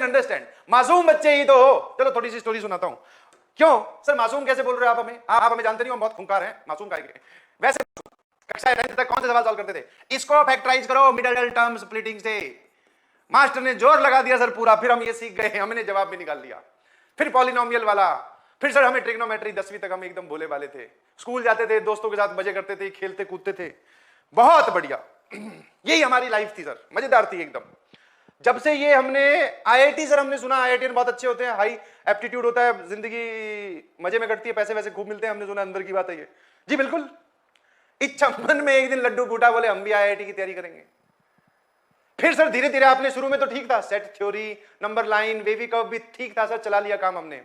Understand, मासूम बच्चे ही तो हो। चलो थोड़ी सी स्टोरी सुनाता हूं। क्यों सर मासूम कैसे बोल रहे हो आप हमें? आप हमें जानते नहीं हो, हम बहुत खूंखार हैं, मासूम काहे के? वैसे कक्षा 9 तक कौन से सवाल सॉल्व करते थे? इसको फैक्टराइज करो मिडल टर्म स्प्लिटिंग से। मास्टर ने जोर लगा दिया सर पूरा, फिर हम ये सीख गए, हमने जवाब भी निकाल लिया। फिर पॉलिनोमियल वाला, फिर सर हमें ट्रिग्नोमेट्री 10वीं तक हम एकदम भोले वाले थे, स्कूल जाते थे, दोस्तों के साथ मजे करते थे, खेलते कूदते थे, बहुत बढ़िया। यही हमारी लाइफ थी सर, मजेदार थी एकदम। जब से ये हमने आईआईटी, सर हमने सुना आईआईटी बहुत अच्छे होते हैं, हाई एप्टीट्यूड होता है, जिंदगी मजे में कटती है, पैसे वैसे खूब मिलते हैं, हमने सुना, अंदर की बात है ये। जी बिल्कुल, इच्छा मन में एक दिन लड्डू फूटा, बोले हम भी आईआईटी की तैयारी करेंगे। फिर सर धीरे धीरे आपने, शुरू में तो ठीक था, set theory, number line, wavy curve भी ठीक था सर, चला लिया काम हमने।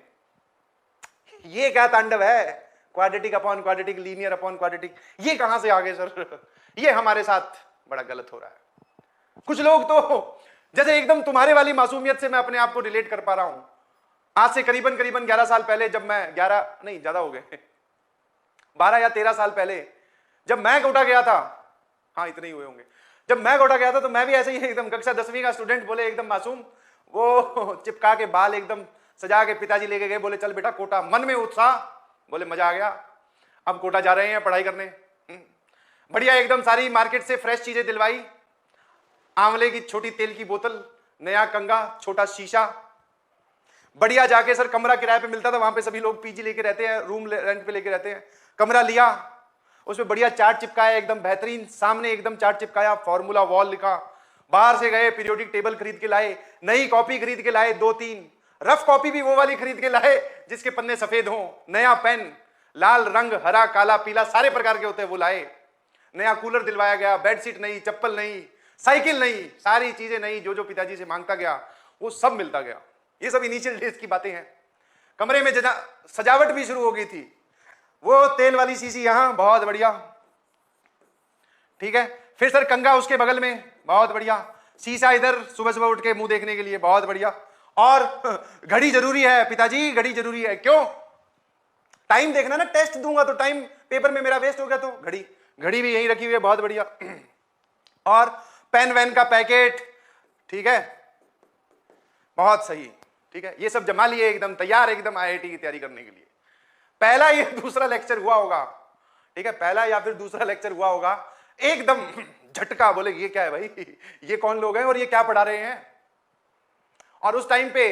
ये क्या तांडव है, quadratic upon quadratic, linear upon quadratic, ये कहां से आ गए सर? ये हमारे साथ बड़ा गलत हो रहा है। कुछ लोग तो जैसे एकदम तुम्हारे वाली मासूमियत से मैं अपने आप को रिलेट कर पा रहा हूं। आज से करीबन 11 साल पहले, जब मैं 11 नहीं ज्यादा हो गए 12 या 13 साल पहले जब मैं कोटा गया था, हाँ इतने ही हुए होंगे, जब मैं कोटा गया था तो मैं भी ऐसे ही एकदम कक्षा 10वीं का स्टूडेंट, बोले एकदम मासूम, वो चिपका के बाल एकदम सजा के पिताजी लेके गए, बोले चल बेटा कोटा, मन में उत्साह, बोले मजा आ गया, अब कोटा जा रहे हैं पढ़ाई करने। बढ़िया एकदम सारी मार्केट से फ्रेश चीजें दिलवाई, आंवले की छोटी तेल की बोतल, नया कंगा, छोटा शीशा, बढ़िया जाके सर कमरा किराए पे मिलता था, वहां पे सभी लोग पीजी लेके रहते हैं, रूम रेंट पे लेके रहते हैं, कमरा लिया, उसमें बढ़िया चार्ट चिपकाया एकदम बेहतरीन, सामने एकदम चार्ट चिपकाया, फॉर्मूला वॉल लिखा, बाहर से गए पीरियोडिक टेबल खरीद के लाए, नई कॉपी खरीद के लाए 2-3, रफ कॉपी भी वो वाली खरीद के लाए जिसके पन्ने सफेद हों, नया पेन, लाल रंग, हरा, काला, पीला, सारे प्रकार के होते हैं वो लाए, नया कूलर दिलवाया गया, बेडशीट नई, चप्पल नई, साइकिल नई, सारी चीजें नई, जो जो पिताजी से मांगता गया वो सब मिलता गया। ये सब इनिशियल डेज की बातें हैं। कमरे में सजावट भी शुरू हो गई थी, वो तेल वाली शीशी यहां, बहुत बढ़िया, ठीक है, फिर सर कंगा उसके बगल में, बहुत बढ़िया, शीशा इधर सुबह सुबह उठ के मुंह देखने के लिए, बहुत बढ़िया, और घड़ी जरूरी है पिताजी, घड़ी जरूरी है, क्यों? टाइम देखना ना, टेस्ट दूंगा तो टाइम पेपर में मेरा वेस्ट हो गया, तो घड़ी, घड़ी भी यहीं रखी हुई है, बहुत बढ़िया, और पेन वैन का पैकेट, ठीक है, बहुत सही, ठीक है, ये सब जमा लिए एकदम तैयार, एकदम आईआईटी की तैयारी करने के लिए। पहला या दूसरा लेक्चर हुआ होगा, ठीक है, पहला या फिर दूसरा लेक्चर हुआ होगा, एकदम झटका, बोले ये क्या है भाई, ये कौन लोग हैं और ये क्या पढ़ा रहे हैं? और उस टाइम पे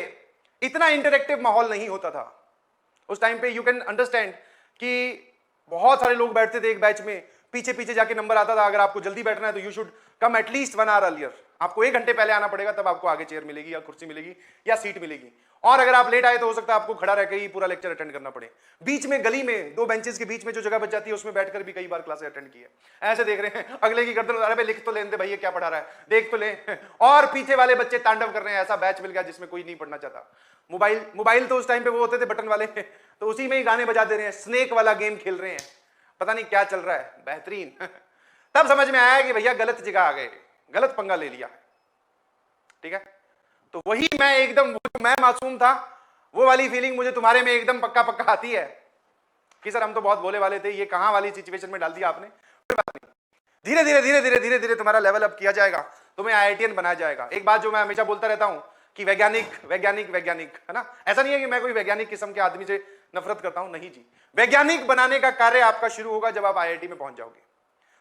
इतना इंटरेक्टिव माहौल नहीं होता था। उस टाइम पे यू कैन अंडरस्टैंड कि बहुत सारे लोग बैठते थे एक बैच में, पीछे पीछे जाके नंबर आता था, अगर आपको जल्दी बैठना है तो you should come at least 1 hour earlier, आपको 1 घंटे पहले आना पड़ेगा, तब आपको आगे चेयर मिलेगी या कुर्सी मिलेगी या सीट मिलेगी, और अगर आप लेट आए तो हो सकता है आपको खड़ा रहकर ही पूरा लेक्चर अटेंड करना पड़े। बीच में गली में 2 बेंचेस के बीच में जो जगह बच जाती है उसमें बैठकर भी कई बार क्लासेस अटेंड की है। ऐसे देख रहे हैं, अगले की गर्दन, अरे भाई लिख तो लेने दे भाई, ये क्या पढ़ा रहा है, देख तो ले, और पीछे वाले बच्चे तांडव कर रहे हैं, ऐसा बैच मिल गया जिसमें कोई नहीं पढ़ना चाहता। मोबाइल तो उस टाइम पे वो होते थे बटन वाले, तो उसी में ही गाने बजा दे रहे हैं, स्नेक वाला गेम खेल रहे हैं, पता नहीं क्या चल रहा है, बेहतरीन। तब समझ में आया कि भैया गलत जगह आ गए, गलत पंगा ले लिया, ठीक है। तो वही मैं एकदम, मैं मासूम था, वो वाली फीलिंग मुझे तुम्हारे में एकदम पक्का पक्का आती है कि सर हम तो बहुत भोले वाले थे, ये कहां वाली सिचुएशन में डाल दिया आपने। कोई बात नहीं, धीरे धीरे धीरे धीरे धीरे धीरे तुम्हारा लेवल अप किया जाएगा, तुम्हें आईआईटीएन बनाया जाएगा। एक बात जो मैं हमेशा बोलता रहता हूं कि वैज्ञानिक वैज्ञानिक वैज्ञानिक, है ना, ऐसा नहीं है कि मैं कोई वैज्ञानिक किस्म के आदमी से नफरत करता हूं, नहीं जी, वैज्ञानिक बनाने का कार्य आपका शुरू होगा जब आप आईआईटी में पहुंच जाओगे।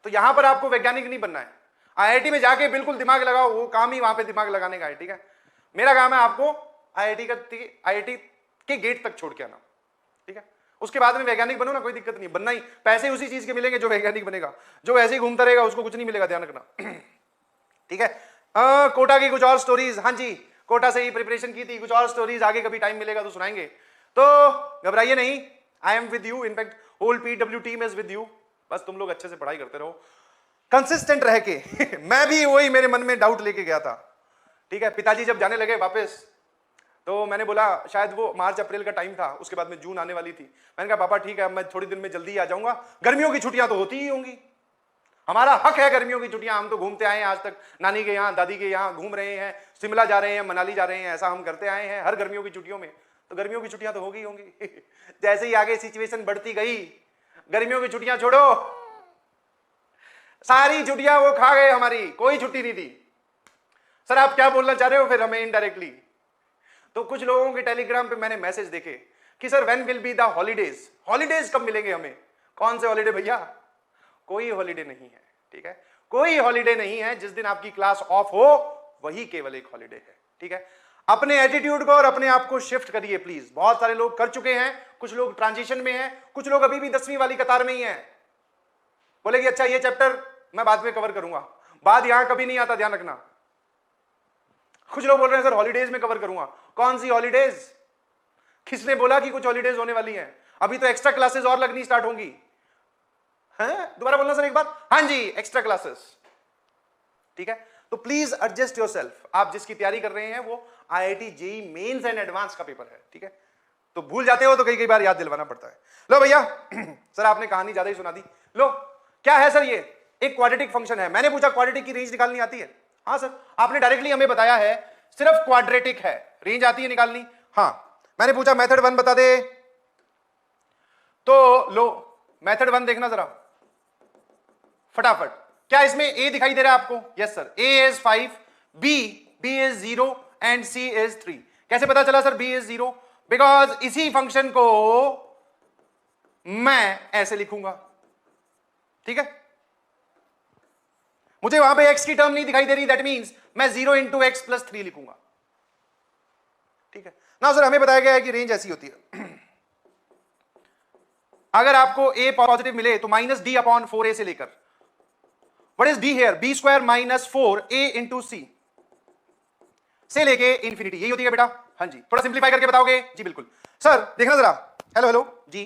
तो यहां पर आपको वैज्ञानिक नहीं बनना है, आईआईटी में जाके बिल्कुल दिमाग लगाओ, वो काम ही वहां पे दिमाग लगाने का है, ठीक है। मेरा काम है आपको आईआईटी के गेट तक छोड़ के आना, ठीक है। उसके बाद में वैज्ञानिक बनो ना, कोई दिक्कत नहीं, बनना ही, पैसे उसी चीज के मिलेंगे जो वैज्ञानिक बनेगा, जो ऐसे ही घूमता रहेगा उसको कुछ नहीं मिलेगा, ध्यान रखना, ठीक है। कोटा की कुछ और स्टोरीज, हाँ जी, कोटा से ही प्रिपरेशन की थी, कुछ और स्टोरीज आगे कभी टाइम मिलेगा तो सुनाएंगे, तो घबराइए नहीं, I am with you, in fact whole PW team is with you, बस तुम लोग अच्छे से पढ़ाई करते रहो कंसिस्टेंट रह के। मैं भी वही मेरे मन में डाउट लेके गया था, ठीक है। पिताजी जब जाने लगे वापस, तो मैंने बोला, शायद वो मार्च अप्रैल का टाइम था, उसके बाद में जून आने वाली थी, मैंने कहा पापा ठीक है, मैं थोड़ी दिन में जल्दी आ जाऊंगा, गर्मियों की छुट्टियां तो होती ही होंगी, हमारा हक है गर्मियों की छुट्टियां, हम तो घूमते आए हैं आज तक, नानी के यहाँ दादी के यहाँ घूम रहे हैं, शिमला जा रहे हैं, मनाली जा रहे हैं, ऐसा हम करते आए हैं हर गर्मियों की छुट्टियों में, तो गर्मियों की छुट्टियां तो होगी होंगी। जैसे ही आगे सिचुएशन बढ़ती गई, गर्मियों की छुट्टियां छोड़ो, सारी छुट्टियां वो खा गए हमारी, कोई छुट्टी नहीं थी। सर आप क्या बोलना चाह रहे हो फिर हमें इनडायरेक्टली? तो कुछ लोगों के टेलीग्राम पे मैंने मैसेज देखे कि sir when will be the holidays, holidays कब मिलेंगे हमें? कौन से हॉलीडे भैया? कोई हॉलीडे नहीं है, ठीक है, कोई हॉलीडे नहीं है। जिस दिन आपकी क्लास ऑफ हो वही केवल एक हॉलीडे है, ठीक है। अपने एटीट्यूड को और अपने आप को शिफ्ट करिए प्लीज। बहुत सारे लोग कर चुके हैं, कुछ लोग ट्रांजिशन में हैं, कुछ लोग अभी भी 10वीं वाली कतार में ही हैं। बोलेगी अच्छा ये चैप्टर मैं बाद में कवर करूंगा, बाद यहां कभी नहीं आता, ध्यान रखना। कुछ लोग बोल रहे हैं सर हॉलीडेज में कवर करूंगा। कौन सी हॉलीडेज? किसने बोला कि कुछ हॉलीडेज होने वाली हैं? अभी तो एक्स्ट्रा क्लासेस और लगनी स्टार्ट होंगी। हैं? दोबारा बोलना सर एक बार। हाँ जी, एक्स्ट्रा क्लासेस, ठीक है। तो प्लीज एडजस्ट योरसेल्फ। आप जिसकी तैयारी कर रहे हैं वो IIT JEE mains and advance का पेपर है, ठीक है। तो भूल जाते हो तो कई कई बार याद दिलवाना पड़ता है। लो भैया सर आपने कहानी ज्यादा ही सुना दी। लो क्या है सर? ये एक क्वाड्रेटिक फंक्शन है। मैंने पूछा क्वाड्रेटिक की रेंज निकालनी आती है? हाँ सर। आपने डायरेक्टली हमें बताया है सिर्फ क्वाड्रेटिक है, रेंज आती है निकालनी? हाँ। मैंने पूछा मेथड 1 बता दे, तो लो मेथड 1 देखना जरा फटाफट। क्या इसमें ए दिखाई दे रहा है आपको? Yes sir. A is 5, B is 0 and C is 3। कैसे पता चला सर बी इज 0? बिकॉज इसी फंक्शन को मैं ऐसे लिखूंगा, ठीक है। मुझे वहां पे x की टर्म नहीं दिखाई दे रही, दैट मींस मैं 0 इंटू एक्स प्लस 3 लिखूंगा, ठीक है ना सर। हमें बताया गया है कि रेंज ऐसी होती है। अगर आपको a पॉजिटिव मिले तो माइनस डी अपॉन 4a से लेकर, what is D here? B square minus 4a into C से लेके इंफिनिटी, यही होती है बेटा? हाँ जी। थोड़ा सिंप्लीफाई करके बताओगे? जी बिल्कुल सर। देखना जरा, हेलो हेलो जी।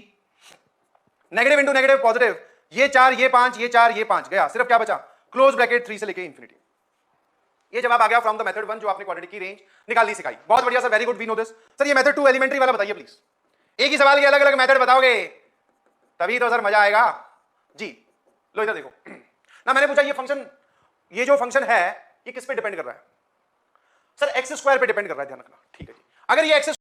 नेगेटिव इंटू नेगेटिव पॉजिटिव, ये 4 ये 5 ये 4 ये 5 गया, सिर्फ क्या बचा? क्लोज ब्रैकेट 3 से लेके इंफिनिटी। ये जवाब आ गया फ्रॉम द मेथड 1 जो आपने क्वाड्रेटिक की रेंज निकालनी सिखाई। बहुत बढ़िया sir, very good, we know this. Sir ये मेथड 2 एलिमेंट्री वाला बताइए प्लीज। एक ही सवाल के अलग अलग मेथड बताओगे तभी तो सर मजा आएगा जी। लो इधर देखो ना, मैंने पूछा ये फंक्शन, ये जो फंक्शन है ये किस पे डिपेंड कर रहा है? सर एक्स स्क्वायर पे डिपेंड कर रहा है, ध्यान रखना, ठीक है जी। अगर ये एक्स